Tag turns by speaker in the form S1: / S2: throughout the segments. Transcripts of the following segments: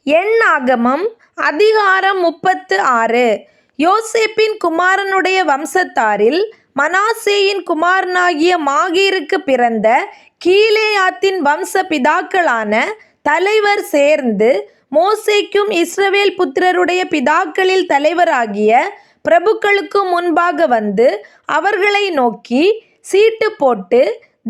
S1: எண்ணாகமம் அதிகாரம் 36. யோசேப்பின் குமாரனுடைய வம்சத்தாரில் மனாசேயின் குமாரனாகிய மாகீருக்கு பிறந்த கீலேயாத்தின் வம்ச பிதாக்களான தலைவர் சேர்ந்து மோசேக்கும் இஸ்ரவேல் புத்திரருடைய பிதாக்களில் தலைவராகிய பிரபுக்களுக்கு முன்பாக வந்து அவர்களை நோக்கி, சீட்டு போட்டு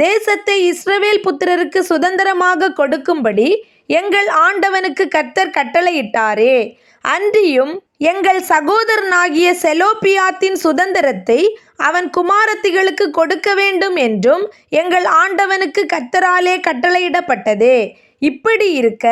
S1: தேசத்தை இஸ்ரவேல் புத்திரருக்கு சுதந்திரமாக கொடுக்கும்படி எங்கள் ஆண்டவனுக்கு கர்த்தர் கட்டளையிட்டாரே. அன்றியும் எங்கள் சகோதரனாகிய செலோப்பியாத்தின் சுதந்திரத்தை அவன் குமாரத்திகளுக்கு கொடுக்க வேண்டும் என்றும் எங்கள் ஆண்டவனுக்கு கர்த்தராலே கட்டளையிடப்பட்டதே. இப்படி இருக்க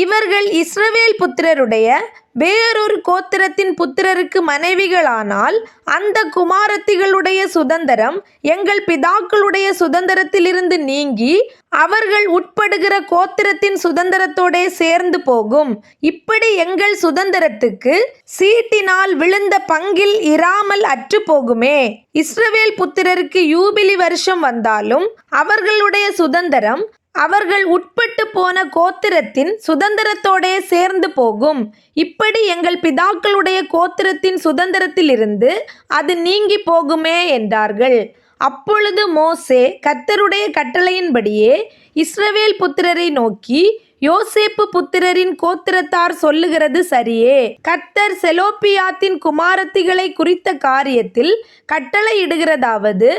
S1: இவர்கள் இஸ்ரவேல் புத்திரருடைய வேறொரு கோத்திரத்தின் புத்திரருக்கு மனைவிகளானால் அந்த குமாரத்திகளுடைய சுதந்திரம் எங்கள் பிதாக்களுடைய சுதந்திரத்திலிருந்து நீங்கி அவர்கள் உட்படுகிற கோத்திரத்தின் சுதந்திரத்தோட சேர்ந்து போகும். இப்படி எங்கள் சுதந்திரத்துக்கு சீட்டினால் விழுந்த பங்கில் இராமல் அற்று போகுமே. இஸ்ரவேல் புத்திரருக்கு யூபிலி வருஷம் வந்தாலும் அவர்களுடைய சுதந்திரம் அவர்கள் உட்பட்டு போன கோத்திரத்தின் சுதந்திரத்தோடே சேர்ந்து போகும். இப்படி எங்கள் பிதாக்களுடைய கோத்திரத்தின் சுதந்திரத்திலிருந்து அது நீங்கி போகுமே என்றார்கள். அப்பொழுது மோசே கர்த்தருடைய கட்டளையின்படியே இஸ்ரவேல் புத்திரரை நோக்கி, யோசேப்பு புத்திரரின் கோத்திரத்தார் சொல்லுகிறது சரியே. கர்த்தர் செலோப்பியாத்தின் குமாரத்திகளை குறித்த காரியத்தில் கட்டளையிடுகிறதாவது,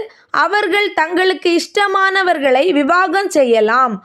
S1: அவர்கள் தங்களுக்கு இஷ்டமானவர்களை விவாகம் செய்யலாம்.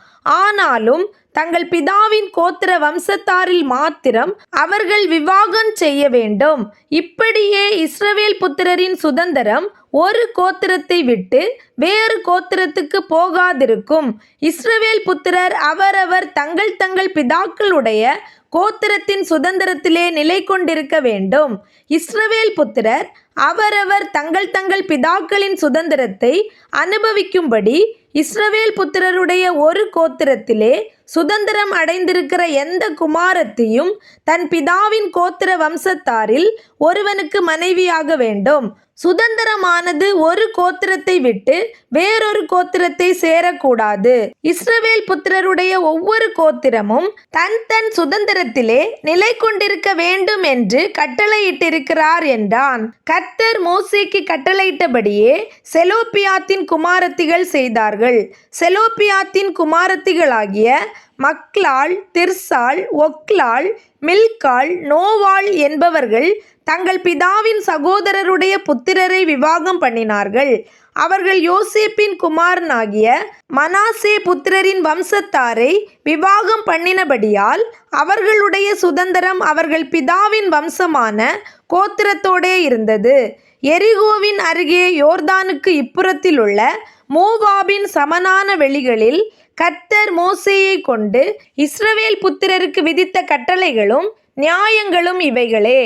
S1: ஆனாலும் தங்கள் பிதாவின் கோத்திர வம்சத்தாரில் மாத்திரம் அவர்கள் விவாகம் செய்ய வேண்டும். இப்படியே இஸ்ரவேல் புத்திரரின் சுதந்திரம் ஒரு கோத்திரத்தை விட்டு வேறு கோத்திரத்துக்கு போகாதிருக்கும். இஸ்ரவேல் புத்திரர் அவரவர் தங்கள் தங்கள் பிதாக்களுடைய கோத்திரத்தின் சுதந்திரத்திலே நிலை கொண்டிருக்க வேண்டும். இஸ்ரவேல் புத்திரர் அவரவர் தங்கள் தங்கள் பிதாக்களின் சுதந்திரத்தை அனுபவிக்கும்படி இஸ்ரவேல் புத்திரருடைய ஒரு கோத்திரத்திலே சுதந்திரம் அடைந்திருக்கிற எந்த குமாரத்தையும் தன் பிதாவின் கோத்திர வம்சத்தாரில் ஒருவனுக்கு மனைவியாக வேண்டும். சுதந்திரமானது ஒரு கோத்திரத்தை விட்டு வேறொரு கோத்திரத்தை சேரக்கூடாது. இஸ்ரவேல் புத்திரருடைய ஒவ்வொரு கோத்திரமும் தன் தன் சுதந்திரத்திலே நிலை கொண்டிருக்க வேண்டும் என்று கட்டளையிட்டிருக்கிறார் என்றான். கர்த்தர் மோசேக்கு கட்டளையிட்டபடியே செலோப்பியாத்தின் குமாரத்திகள் செய்தார்கள். செலோப்பியாத்தின் குமாரத்திகளாகிய மக்லாள், திர்சாள், ஒக்லாள், மில்காள், நோவாள் என்பவர்கள் தங்கள் பிதாவின் சகோதரருடைய புத்திரரை விவாகம் பண்ணினார்கள். அவர்கள் யோசேப்பின் குமாரனாகிய மனாசே புத்திரரின் வம்சத்தாரை விவாகம் பண்ணினபடியால் அவர்களுடைய சுதந்திரம் அவர்கள் பிதாவின் வம்சமான கோத்திரத்தோடே இருந்தது. எரிகோவின் அருகே யோர்தானுக்கு இப்புறத்தில் உள்ள மோவாபின் சமனான வெளிகளில் கர்த்தர் மோசேயை கொண்டு இஸ்ரவேல் புத்திரருக்கு விதித்த கட்டளைகளும் நியாயங்களும் இவைகளே.